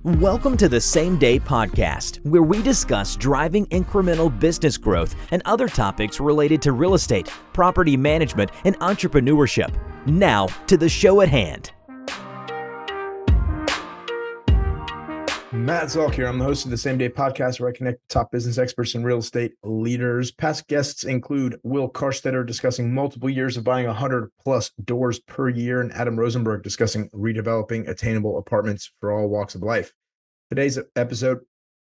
Welcome to the Same Day Podcast, where we discuss driving incremental business growth and other topics related to real estate, property management, and entrepreneurship. Now, to the show at hand. Matt Zalk here. I'm the host of the Same Day Podcast, where I connect top business experts and real estate leaders. Past guests include Will Karstetter discussing multiple years of buying 100+ doors per year, and Adam Rosenberg discussing redeveloping attainable apartments for all walks of life. Today's episode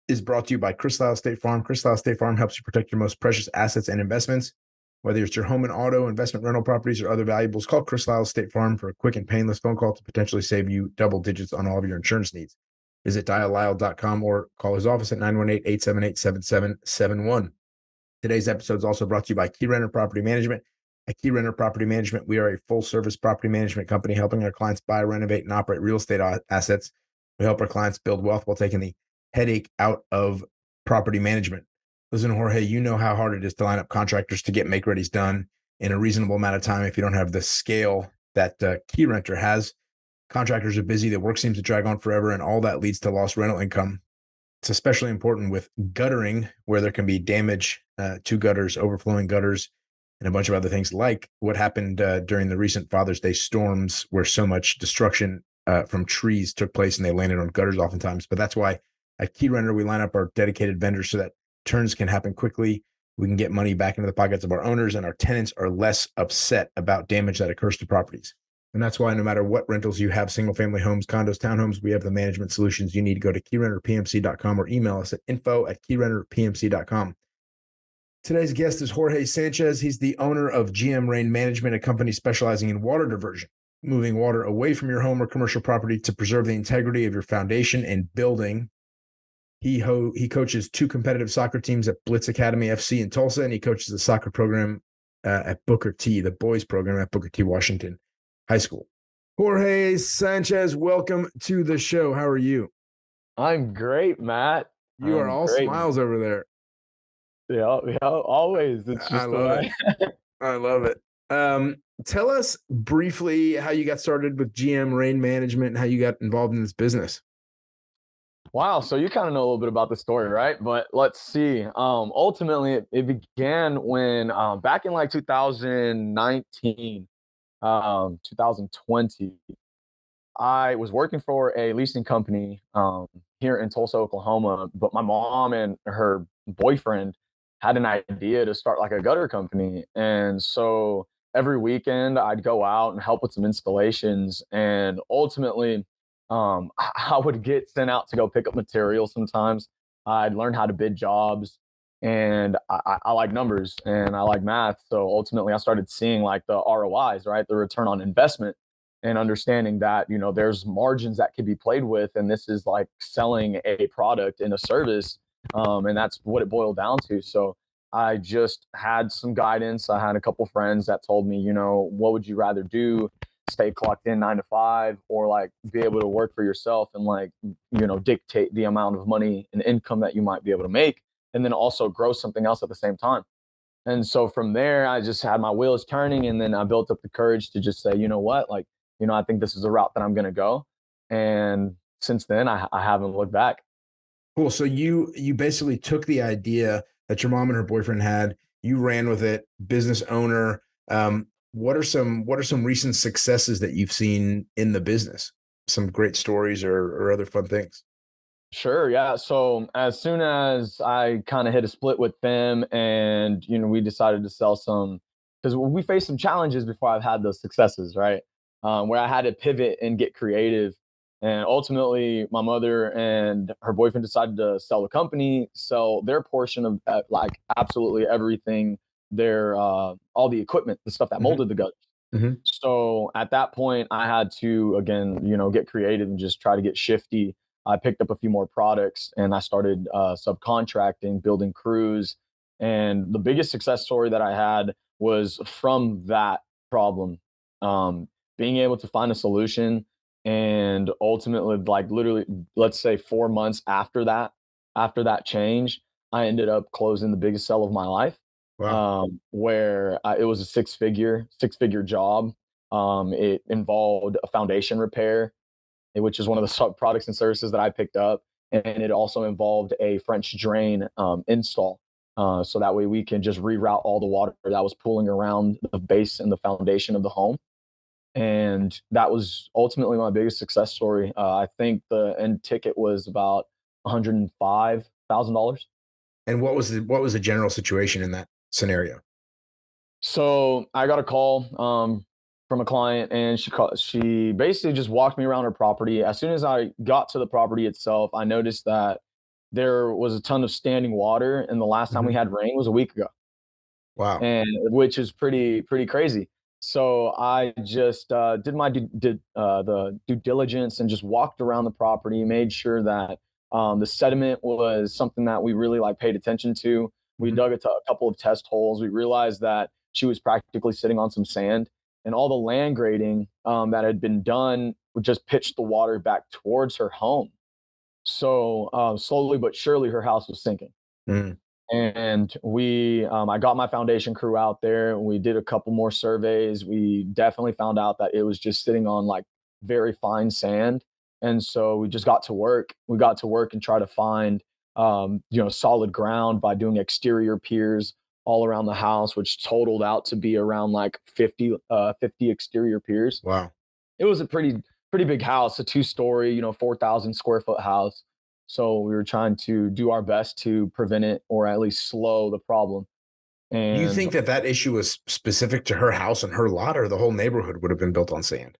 is brought to you by Chris Lyle State Farm. Chris Lyle State Farm helps you protect your most precious assets and investments. Whether it's your home and auto, investment rental properties, or other valuables, call Chris Lyle State Farm for a quick and painless phone call to potentially save you double digits on all of your insurance needs. Visit diallyle.com or call his office at 918-878-7771. Today's episode is also brought to you by Keyrenter Property Management. At Keyrenter Property Management, we are a full-service property management company helping our clients buy, renovate, and operate real estate assets. We help our clients build wealth while taking the headache out of property management. Listen, Jorge, you know how hard it is to line up contractors to get make-readies done in a reasonable amount of time if you don't have the scale that Keyrenter has. Contractors are busy, the work seems to drag on forever, and all that leads to lost rental income. It's especially important with guttering, where there can be damage to gutters, overflowing gutters, and a bunch of other things, like what happened during the recent Father's Day storms, where so much destruction from trees took place and they landed on gutters oftentimes. But that's why at Keyrenter, we line up our dedicated vendors so that turns can happen quickly. We can get money back into the pockets of our owners, and our tenants are less upset about damage that occurs to properties. And that's why no matter what rentals you have, single family homes, condos, townhomes, we have the management solutions you need to go to keyrenterpmc.com or email us at info@keyrenterpmc.com. Today's guest is Jorge Sanchez. He's the owner of GM Rain Management, a company specializing in water diversion, moving water away from your home or commercial property to preserve the integrity of your foundation and building. He coaches 2 competitive soccer teams at Blitz Academy FC in Tulsa, and he coaches the soccer program at Booker T, the boys program at Booker T, Washington High School. Jorge Sanchez, welcome to the show. How are you? I'm great, Matt. You are all great. Smiles over there. Yeah, always. It's just I love it. I love it. Tell us briefly how you got started with GM Rain Management and how you got involved in this business. Wow. So you kind of know a little bit about the story, right? But let's see. Ultimately, it began when back in like 2019, 2020, I was working for a leasing company here in Tulsa, Oklahoma. But my mom and her boyfriend had an idea to start like a gutter company. And so every weekend I'd go out and help with some installations. And ultimately, I would get sent out to go pick up material sometimes. I'd learn how to bid jobs. And I like numbers and I like math. So ultimately, I started seeing like the ROIs, right? The return on investment, and understanding that, there's margins that could be played with. And this is like selling a product and a service. And that's what it boiled down to. So I just had some guidance. I had a couple friends that told me, what would you rather do? Stay clocked in 9 to 5, or like be able to work for yourself and like, dictate the amount of money and income that you might be able to make, and then also grow something else at the same time. And so from there, I just had my wheels turning, and then I built up the courage to just say, you know what, like, I think this is the route that I'm going to go. And since then, I haven't looked back. Cool. So you basically took the idea that your mom and her boyfriend had, you ran with it, business owner. What are some recent successes that you've seen in the business? Some great stories or other fun things? Sure. Yeah. So as soon as I kind of hit a split with them, and, we decided to sell some, because we faced some challenges before I've had those successes, right? Where I had to pivot and get creative. And ultimately, my mother and her boyfriend decided to sell the company, sell their portion of like absolutely everything, their all the equipment, the stuff that molded the gutters. Mm-hmm. So at that point, I had to, again, get creative and just try to get shifty. I picked up a few more products, and I started subcontracting, building crews. And the biggest success story that I had was from that problem, being able to find a solution. And ultimately, like literally, let's say 4 months after that change, I ended up closing the biggest sale of my life. Wow. Where it was a six-figure job. It involved a foundation repair. which is one of the sub products and services that I picked up. And it also involved a French drain install. So that way we can just reroute all the water that was pooling around the base and the foundation of the home. And that was ultimately my biggest success story. I think the end ticket was about $105,000. And what was the general situation in that scenario? So I got a call from a client, and she basically just walked me around her property. As soon as I got to the property itself, I noticed that there was a ton of standing water, and the last time we Mhm. had rain was a week ago, Wow. and which is pretty crazy. So I just did the due diligence and just walked around the property, made sure that the sediment was something that we really like paid attention to. We Mhm. dug a couple of test holes. We realized that she was practically sitting on some sand, and all the land grading that had been done would just pitch the water back towards her home. So slowly but surely, her house was sinking. Mhm. And I got my foundation crew out there. We did a couple more surveys. We definitely found out that it was just sitting on like very fine sand. And so we just got to work. We got to work and try to find, solid ground by doing exterior piers all around the house, which totaled out to be around like 50 exterior piers. Wow. It was a pretty big house, a 2-story, 4,000 square foot house. So we were trying to do our best to prevent it or at least slow the problem. Do you And think that that issue was specific to her house and her lot, or the whole neighborhood would have been built on sand?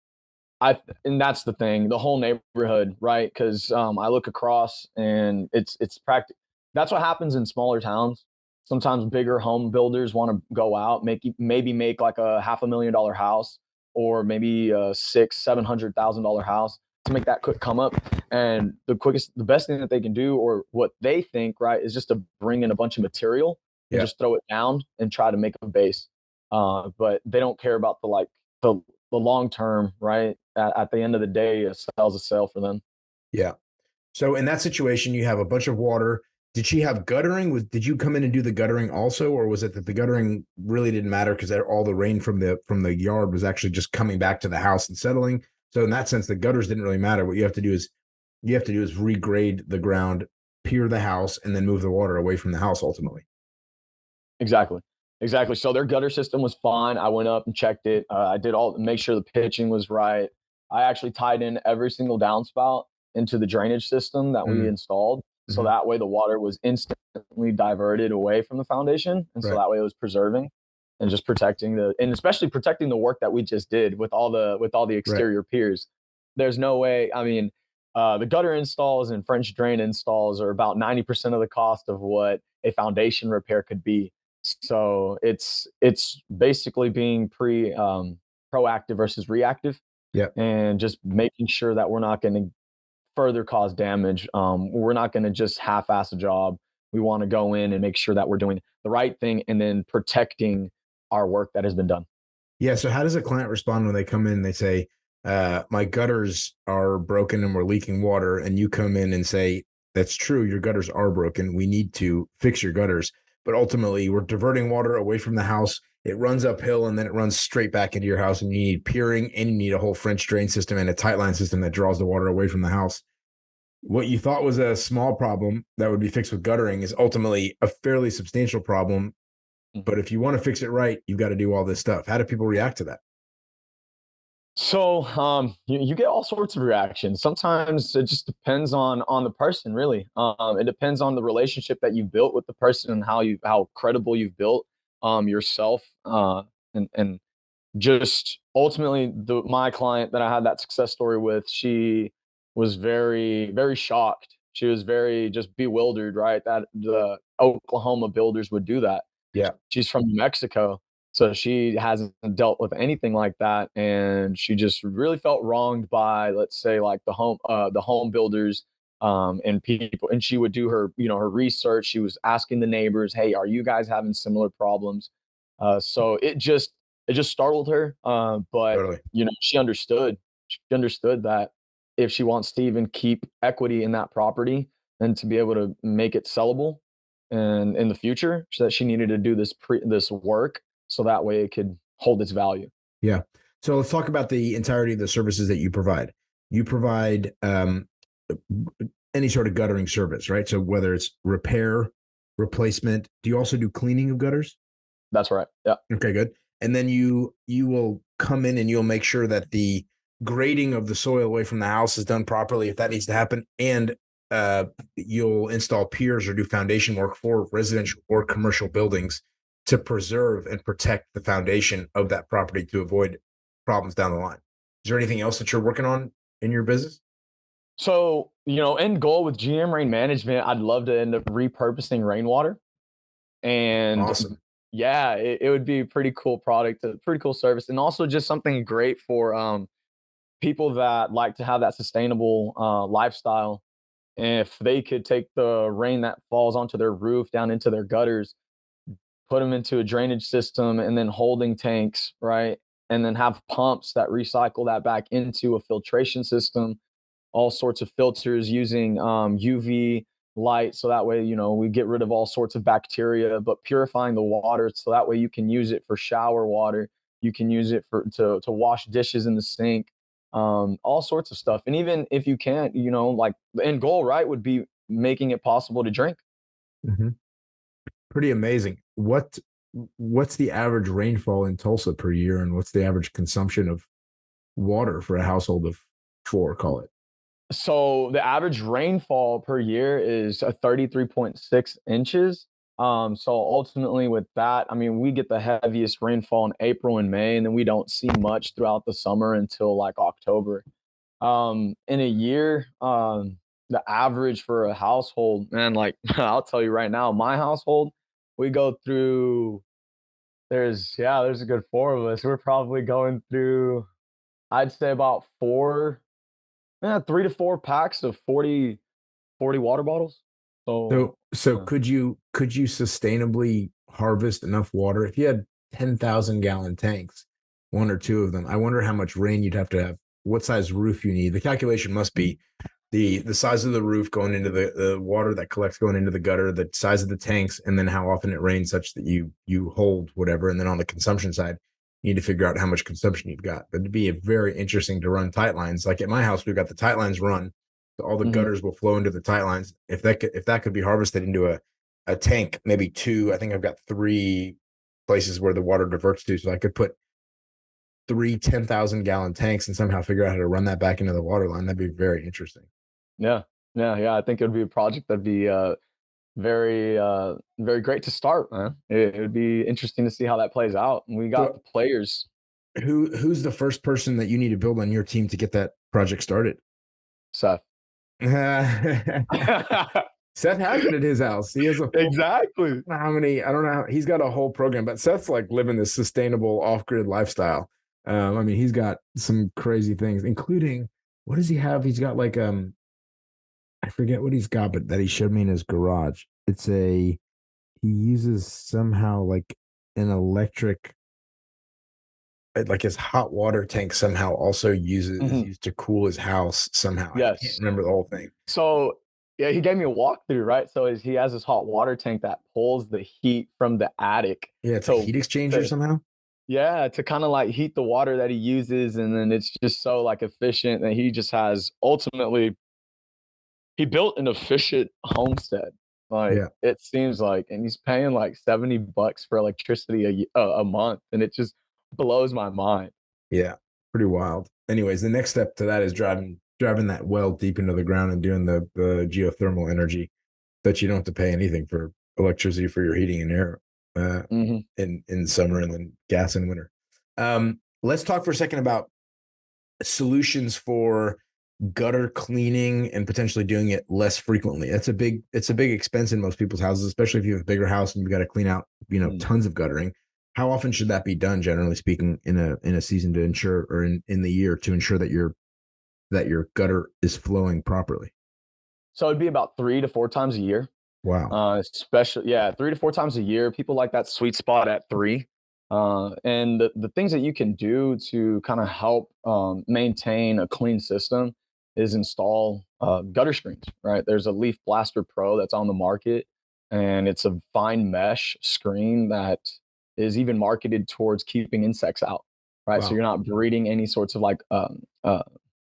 and that's the thing, the whole neighborhood, right? Because I look across and it's practical. That's what happens in smaller towns. Sometimes bigger home builders want to go out, maybe make like a $500,000 house, or maybe a $700,000 house to make that quick come up. And the best thing that they can do, or what they think, right, is just to bring in a bunch of material and Yeah. just throw it down and try to make a base. But they don't care about the the long term, right? At the end of the day, a sale's a sale for them. Yeah. So in that situation, you have a bunch of water. Did she have guttering? Did you come in and do the guttering also, or was it that the guttering really didn't matter because all the rain from the yard was actually just coming back to the house and settling? So in that sense, the gutters didn't really matter. What you have to do is regrade the ground, pier the house, and then move the water away from the house ultimately. Exactly. Exactly. So their gutter system was fine. I went up and checked it. I did make sure the pitching was right. I actually tied in every single downspout into the drainage system that we Mm, installed. So mhm. that way the water was instantly diverted away from the foundation. And so Right. that way it was preserving and just and especially protecting the work that we just did with all the Right. exterior piers. There's no way. I mean, the gutter installs and French drain installs are about 90% of the cost of what a foundation repair could be. So it's basically being proactive versus reactive, Yep. and just making sure that we're not going to further cause damage. We're not going to just half-ass a job. We want to go in and make sure that we're doing the right thing and then protecting our work that has been done. Yeah. So how does a client respond when they come in and they say, my gutters are broken and we're leaking water, and you come in and say, that's true, your gutters are broken. We need to fix your gutters. But ultimately, we're diverting water away from the house. It runs uphill and then it runs straight back into your house. And you need piering and you need a whole French drain system and a tight line system that draws the water away from the house. What you thought was a small problem that would be fixed with guttering is ultimately a fairly substantial problem. Mhm. But if you want to fix it right, you've got to do all this stuff. How do people react to that? So you get all sorts of reactions. Sometimes it just depends on the person, really. It depends on the relationship that you've built with the person and how credible you've built yourself. And just ultimately, my client that I had that success story with, she was very shocked. She was very just bewildered, right? That the Oklahoma builders would do that. Yeah. She's from New Mexico, so she hasn't dealt with anything like that, and she just really felt wronged by, let's say, like the home builders, and people. And she would do her research. She was asking the neighbors, "Hey, are you guys having similar problems?" So it just startled her, but Totally. she understood. She understood that if she wants to even keep equity in that property and to be able to make it sellable, and in the future, so that she needed to do this work so that way it could hold its value. Yeah. So let's talk about the entirety of the services that you provide. you provide any sort of guttering service, right? So whether it's repair, replacement, do you also do cleaning of gutters? That's right. Yeah. Okay, good. And then you will come in and you'll make sure that the grading of the soil away from the house is done properly if that needs to happen. And you'll install piers or do foundation work for residential or commercial buildings to preserve and protect the foundation of that property to avoid problems down the line. Is there anything else that you're working on in your business? So, end goal with GM Rain Management, I'd love to end up repurposing rainwater. And Awesome. yeah, it would be a pretty cool product, a pretty cool service, and also just something great for people that like to have that sustainable lifestyle. If they could take the rain that falls onto their roof down into their gutters, put them into a drainage system, and then holding tanks, right? And then have pumps that recycle that back into a filtration system, all sorts of filters using UV light. So that way, we get rid of all sorts of bacteria, but purifying the water. So that way you can use it for shower water. You can use it to wash dishes in the sink, all sorts of stuff. And even if you can't, like the end goal, right, would be making it possible to drink. Mm-hmm. Pretty amazing. What's the average rainfall in Tulsa per year, and what's the average consumption of water for a household of four, call it? So the average rainfall per year is 33.6 inches. So ultimately with that, I mean, we get the heaviest rainfall in April and May, and then we don't see much throughout the summer until like October. In a year, the average for a household, man, like I'll tell you right now, my household, we go through, there's a good four of us. We're probably going through, I'd say about 3 to 4 packs of 40 water bottles. So, So yeah. could you sustainably harvest enough water if you had 10,000-gallon tanks, one or two of them? I wonder how much rain you'd have to have, what size roof you need. The calculation must be the size of the roof going into the water that collects going into the gutter, the size of the tanks, and then how often it rains such that you hold whatever. And then on the consumption side, you need to figure out how much consumption you've got. But it'd be very interesting to run tight lines. Like at my house, we've got the tight lines run. So all the Mhm. gutters will flow into the tight lines. If that could be harvested into a tank, maybe two. I think I've got three places where the water diverts to. So I could put three 10,000-gallon tanks and somehow figure out how to run that back into the water line. That'd be very interesting. Yeah. Yeah, yeah, I think it would be a project that'd be, very great to start, man. It would be interesting to see how that plays out, and we got the So players. who's the first person that you need to build on your team to get that project started? Seth. Seth has it at his house. He has a full, Exactly. I don't know how, he's got a whole program, but Seth's like living this sustainable off-grid lifestyle. I mean, he's got some crazy things, including, what does he have? He's got like, I forget what he's got, but that he showed me in his garage. He uses somehow like an electric, like his hot water tank somehow also is Mhm. used to cool his house somehow. I can't Yes. remember the whole thing. So, yeah, he gave me a walkthrough, right? So he has this hot water tank that pulls the heat from the attic Yeah, it's a to heat exchanger to somehow. yeah, to kinda, like, heat the water that he uses, and then it's just so, like, efficient that he just has ultimately he built an efficient homestead, like, Yeah, it seems like, and he's paying, like, $70 for electricity a month, and it just blows my mind. yeah, pretty wild. Anyways, the next step to that is driving that well deep into the ground and doing the geothermal energy that you don't have to pay anything for electricity for your heating and air uh, Mhm. in summer and then gas in winter. Let's talk for a second about solutions for gutter cleaning and potentially doing it less frequently. It's a big expense in most people's houses, especially if you have a bigger house and you've got to clean out, Mhm. tons of guttering. How often should that be done, generally speaking, in a season to ensure, or in the year to ensure that your gutter is flowing properly? So it'd be about 3 to 4 times a year. Wow. Especially, yeah, 3 to 4 times a year. People like that sweet spot at 3. And the things that you can do to kinda help, maintain a clean system is install, gutter screens, right? There's a Leaf Blaster Pro that's on the market, and it's a fine mesh screen that is even marketed towards keeping insects out, right? So Wow. you're not breeding any sorts of, like,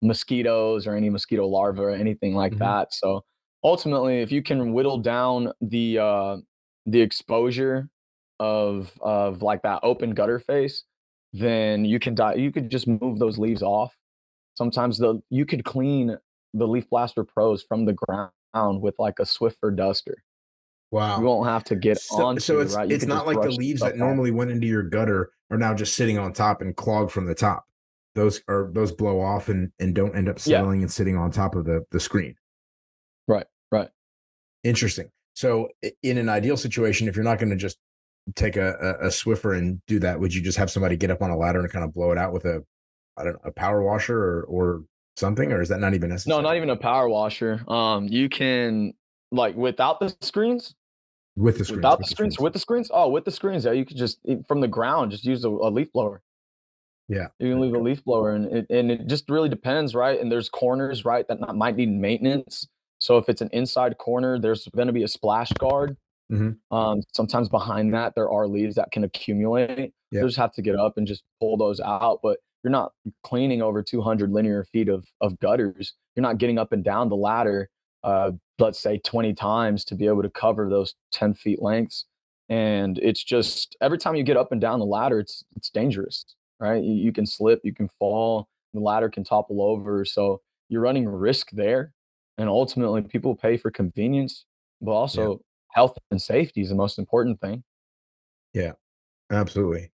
mosquitoes or any mosquito larvae or anything like that. So ultimately, if you can whittle down the exposure of like that open gutter face, then you could just move those leaves off. Sometimes you could clean the Leaf Blaster Pros from the ground with like a Swiffer duster. You Wow. won't have to get So onto, right? You it's could not just like the brush leaves stuff that off. normally went into your gutter are now just sitting on top and clogged from the top. Those blow off and don't end up Yeah, settling and sitting on top of the screen. right, right. Interesting. So in an ideal situation, if you're not going to just take a Swiffer and do that, would you just have somebody get up on a ladder and kind of blow it out with I don't know, a power washer or something, or is that not even No, necessary? not even a power washer. You can, like, without the screens, With the screens, with the screens. with the screens. Oh, with the screens, yeah, you could just from the ground just use a leaf blower. Yeah. You can leave a leaf blower, and it just really depends, right? And there's corners, right, that might need maintenance. So if it's an inside corner, there's going to be a splash guard. Hmm. Sometimes behind that, there are leaves that can accumulate. Yeah. You'll just have to get up and just pull those out. But you're not cleaning over 200 linear feet of gutters. You're not getting up and down the ladder, let's say 20 times to be able to cover those 10 feet lengths. And it's just every time you get up and down the ladder, it's dangerous, right? You can slip, you can fall, the ladder can topple over. So you're running risk there. And ultimately, people pay for convenience, but Yeah. also health and safety is the most important thing. Yeah. Absolutely.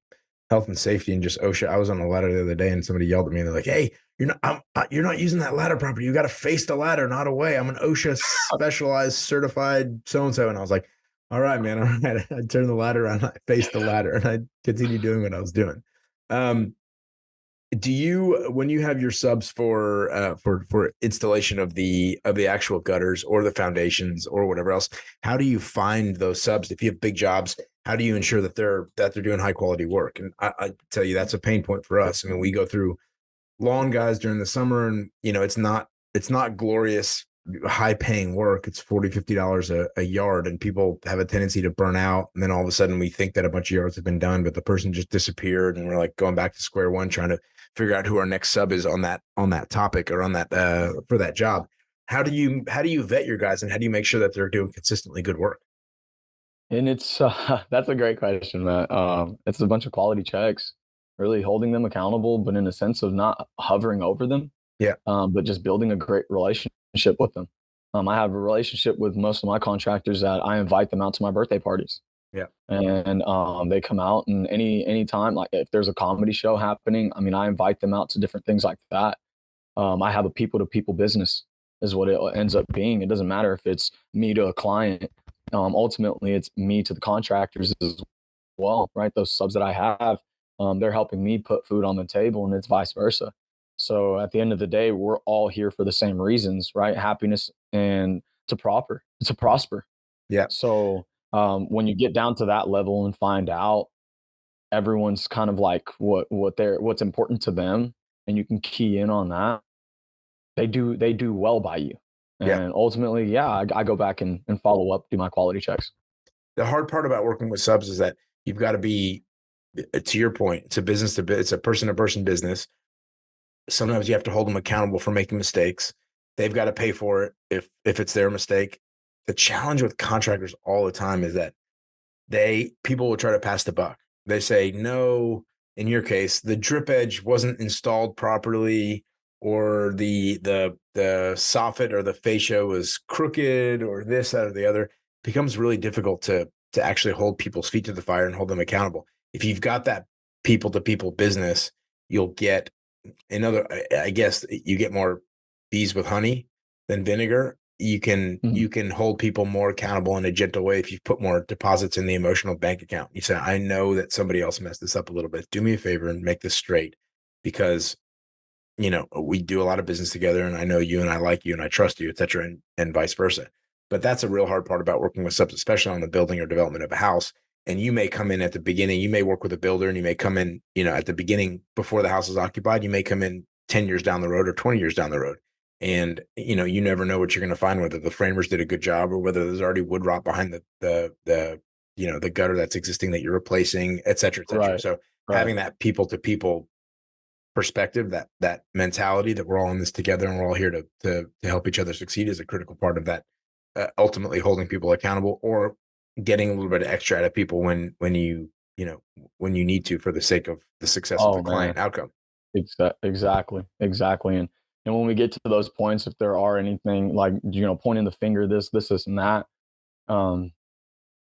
Health and safety and just OSHA. I was on a ladder the other day and somebody yelled at me. They're like, "Hey, you're not using that ladder properly. You got to face the ladder, not away. I'm an OSHA specialized certified so and so." And I was like, "All right, man. All right." I turned the ladder around. I faced the ladder and I continued doing what I was doing. Um, do you when you have your subs for installation of the actual gutters or the foundations or whatever else, how do you find those subs? If you have big jobs, how do you ensure that they're doing high quality work? And I tell you, that's a pain point for us. I mean, we go through lawn guys during the summer, and it's not glorious high paying work. It's $40-50 a yard, and people have a tendency to burn out, and then all of a sudden we think that a bunch of yards have been done, but the person just disappeared, and we're like going back to square one trying to figure out who our next sub is on that topic or on that for that job. How do you vet your guys, and how do you make sure that they're doing consistently good work? And it's that's a great question, Matt. It's a bunch of quality checks, really holding them accountable, but in a sense of not hovering over them, Yeah. but just building a great relationship with them. I have a relationship with most of my contractors that I invite them out to my birthday parties. Yeah. And they come out, and any time, like if there's a comedy show happening, I mean, I invite them out to different things like that. I have a people to people business is what it ends up being. It doesn't matter if it's me to a client. Ultimately, it's me to the contractors as well, right? Those subs that I have, they're helping me put food on the table, and it's vice versa. So at the end of the day, we're all here for the same reasons, right? Happiness and to prosper. Yeah. So when you get down to that level and find out everyone's kind of like what's important to them, and you can key in on that, they do well by you. Yeah. And ultimately, yeah, I go back and follow up, do my quality checks. The hard part about working with subs is that you've got to be, to your point, it's a business to it's a person to person business. Sometimes you have to hold them accountable for making mistakes. They've got to pay for it if it's their mistake. The challenge with contractors all the time is that people will try to pass the buck. They say, no, in your case, the drip edge wasn't installed properly, or the soffit or the fascia was crooked, or this, that, or the other. It becomes really difficult to actually hold people's feet to the fire and hold them accountable. If you've got that people to people business, you'll get I guess you get more bees with honey than vinegar. You can Mhm. you can hold people more accountable in a gentle way if you put more deposits in the emotional bank account. You say, I know that somebody else messed this up a little bit. Do me a favor and make this straight, because we do a lot of business together, and I know you and I like you and I trust you, et cetera, and vice versa. But that's a real hard part about working with subs, especially on the building or development of a house. And you may come in at the beginning, you may work with a builder, and you may come in, at the beginning before the house is occupied. You may come in 10 years down the road or 20 years down the road. And, you never know what you're going to find, whether the framers did a good job or whether there's already wood rot behind the gutter that's existing that you're replacing, et cetera, et cetera. Right, So right. having that people to people perspective, that mentality that we're all in this together and we're all here to help each other succeed is a critical part of that. Ultimately, holding people accountable or getting a little bit of extra out of people when you when you need to for the sake of the success of the Oh man, client outcome. exactly. And when we get to those points, if there are anything like pointing the finger, this, and that, um,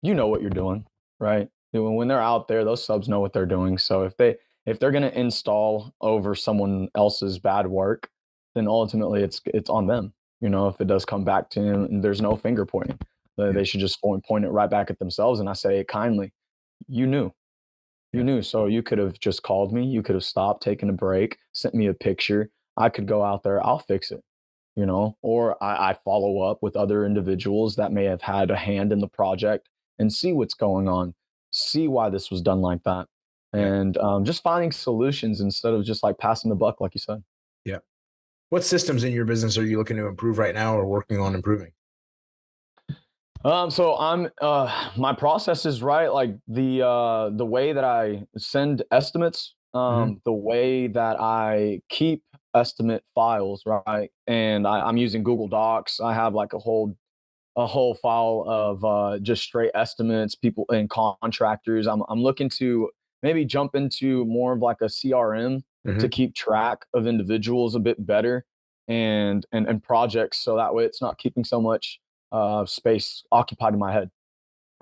you know what you're doing, right? When they're out there, those subs know what they're doing. So if they're going to install over someone else's bad work, then ultimately it's on them. If it does come back to them, and there's no finger pointing, Yeah. they should just point it right back at themselves. And I say it kindly. You knew. You Yeah. knew. So you could have just called me. You could have stopped, taken a break, sent me a picture. I could go out there. I'll fix it. Or I follow up with other individuals that may have had a hand in the project and see what's going on, see why this was done like that, Yeah. and just finding solutions instead of just like passing the buck, like you said. Yeah. What systems in your business are you looking to improve right now or working on improving? So I'm my process is right, like the way that I send estimates, Mhm. the way that I keep estimate files, right? And I'm using Google Docs. I have like a whole file of just straight estimates, people and contractors. I'm looking to maybe jump into more of like a CRM to Mhm. keep track of individuals a bit better and projects, so that way it's not keeping so much space occupied in my head.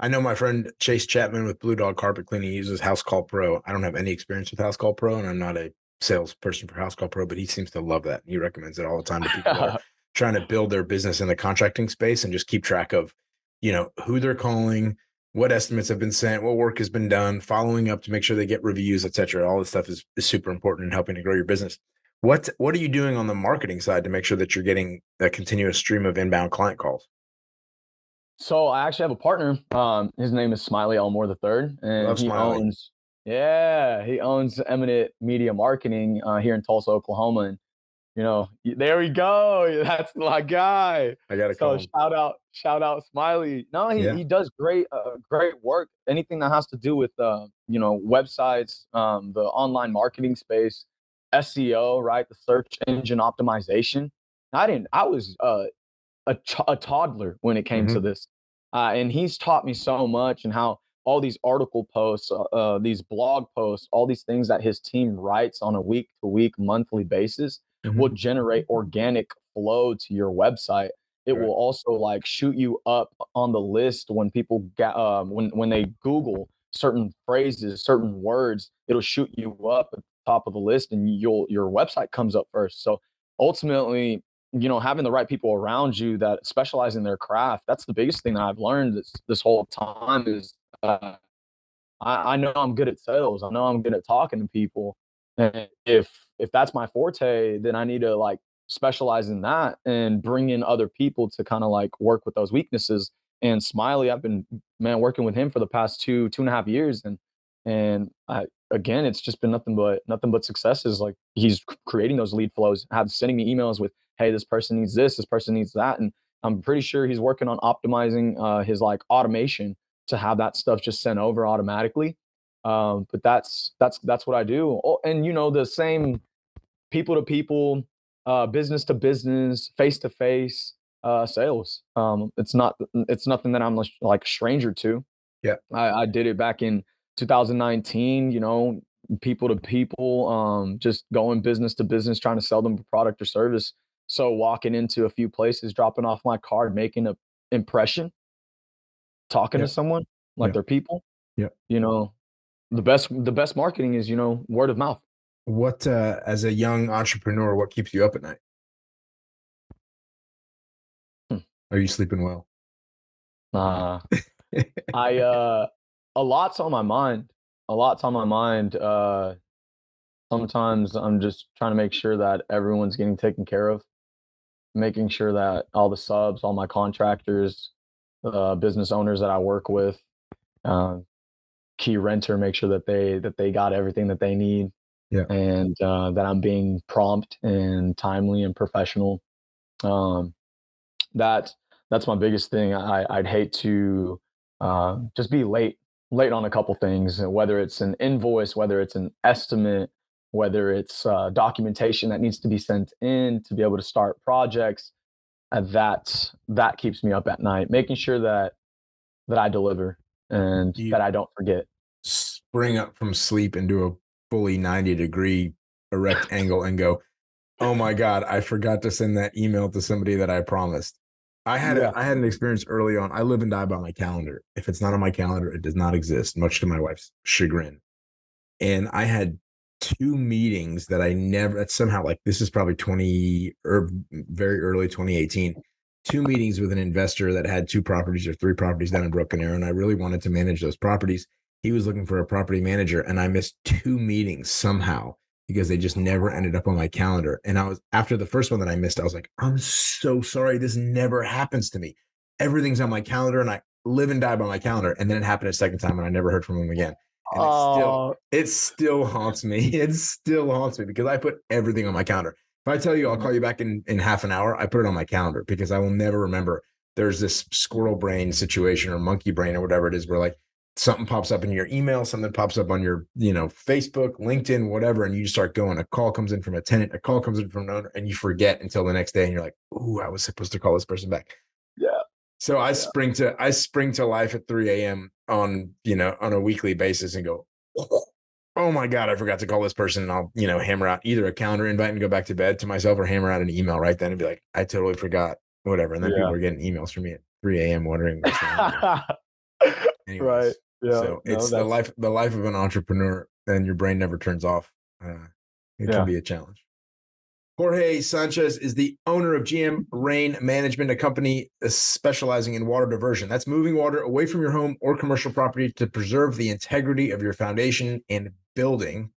I know my friend Chase Chapman with Blue Dog Carpet Cleaning uses House Call Pro. I don't have any experience with House Call Pro, and I'm not a salesperson for House Call Pro, but he seems to love that. He recommends it all the time to people that are trying to build their business in the contracting space and just keep track of, who they're calling, what estimates have been sent, what work has been done, following up to make sure they get reviews, et cetera. All this stuff is super important in helping to grow your business. What are you doing on the marketing side to make sure that you're getting a continuous stream of inbound client calls? So I actually have a partner. His name is Smiley Elmore the third, and Love Smiley. he owns Eminent Media Marketing here in Tulsa, Oklahoma. And there we go. That's my guy. I got to So call him. shout out, Smiley. No, he Yeah. he does great work. Anything that has to do with websites, the online marketing space, SEO, right? The search engine optimization. I was a toddler when it came to Hmm. this. And he's taught me so much, and how all these article posts, these blog posts, all these things that his team writes on a week to week, monthly basis will Hmm. generate organic flow to your website. It Right. will also like shoot you up on the list when people get when they Google certain phrases, certain words, it'll shoot you up at the top of the list, and your website comes up first. So ultimately, having the right people around you that specialize in their craft, that's the biggest thing that I've learned this whole time is I know I'm good at sales. I know I'm good at talking to people. And if that's my forte, then I need to like specialize in that and bring in other people to kind of like work with those weaknesses. And Smiley, I've been working with him for the past 2.5 years, and again, it's just been nothing but successes. Like he's creating those lead flows, have sending me emails with, hey, this person needs this person needs that, and I'm pretty sure he's working on optimizing his like automation to have that stuff just sent over automatically. But that's what I do. Oh, and the same people to people, business to business, face to face sales. It's nothing that I'm like a stranger to. Yeah. I did it back in 2019. People to people, just going business to business, trying to sell them a product or service. So walking into a few places, dropping off my card, making an impression, talking Yeah. to someone like Yeah. they're people. Yeah. You know, the best marketing is word of mouth. What, as a young entrepreneur, what keeps you up at night? Hmm. Are you sleeping well? Uh, I a lot's on my mind. A lot's on my mind. Sometimes I'm just trying to make sure that everyone's getting taken care of, making sure that all the subs, all my contractors, business owners that I work with, uh, Keyrenter, make sure that they got everything that they need, Yeah. and that I'm being prompt and timely and professional. Um, that that's my biggest thing. I'd hate to just be late on a couple things, whether it's an invoice, whether it's an estimate, whether it's documentation that needs to be sent in to be able to start projects. That keeps me up at night, making sure that I deliver and that I don't forget. Spring up from sleep and do a fully 90-degree erect angle and go, oh my God, I forgot to send that email to somebody that I promised. I had an experience early on. I live and die by my calendar. If it's not on my calendar, it does not exist, much to my wife's chagrin. And I had 2 meetings that I never, somehow, like, this is probably very early 2018, 2 meetings with an investor that had 2 properties or 3 properties down in Broken Arrow. And I really wanted to manage those properties. He was looking for a property manager, and I missed 2 meetings somehow because they just never ended up on my calendar. And after the first one that I missed, I was like, I'm so sorry. This never happens to me. Everything's on my calendar and I live and die by my calendar. And then it happened a second time and I never heard from him again. And it still haunts me. It still haunts me because I put everything on my calendar. If I tell you I'll call you back in half an hour, I put it on my calendar because I will never remember. There's this squirrel brain situation or monkey brain or whatever it is where, like, something pops up in your email, something pops up on your, Facebook, LinkedIn, whatever, and you just start going. A call comes in from a tenant, a call comes in from an owner, and you forget until the next day, and you're like, "Ooh, I was supposed to call this person back." Yeah. So I spring to life at 3 a.m. on a weekly basis and go, "Oh my God, I forgot to call this person." And I'll hammer out either a calendar invite and go back to bed to myself, or hammer out an email right then and be like, "I totally forgot," whatever. And then people are getting emails from me at 3 a.m. wondering what's going on. Anyways, right. Yeah. So it's the life of an entrepreneur, and your brain never turns off. It can be a challenge. Jorge Sanchez is the owner of GM Rain Management, a company specializing in water diversion. That's moving water away from your home or commercial property to preserve the integrity of your foundation and building.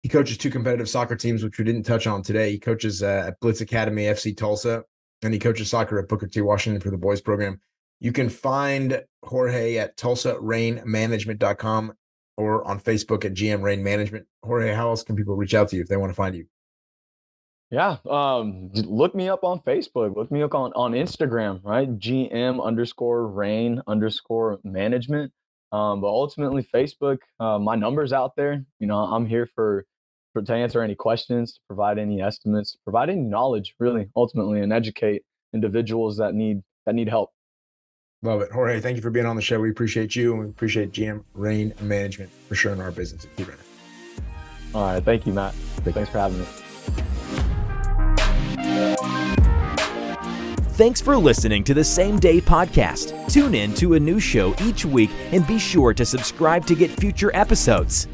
He coaches 2 competitive soccer teams, which we didn't touch on today. He coaches at Blitz Academy FC Tulsa, and he coaches soccer at Booker T. Washington for the boys program. You can find Jorge at TulsaRainManagement.com or on Facebook at GM Rain Management. Jorge, how else can people reach out to you if they want to find you? Yeah. Look me up on Facebook. Look me up on Instagram, right? GM_Rain_management. But ultimately Facebook, my number's out there. I'm here to answer any questions, to provide any estimates, provide any knowledge, really, ultimately, and educate individuals that need help. Love it. Jorge, thank you for being on the show. We appreciate you, and we appreciate GM Rain Management for sharing our business at Keyrenter. All right. Thank you, Matt. Thanks for having me. Thanks for listening to the Same Day Podcast. Tune in to a new show each week and be sure to subscribe to get future episodes.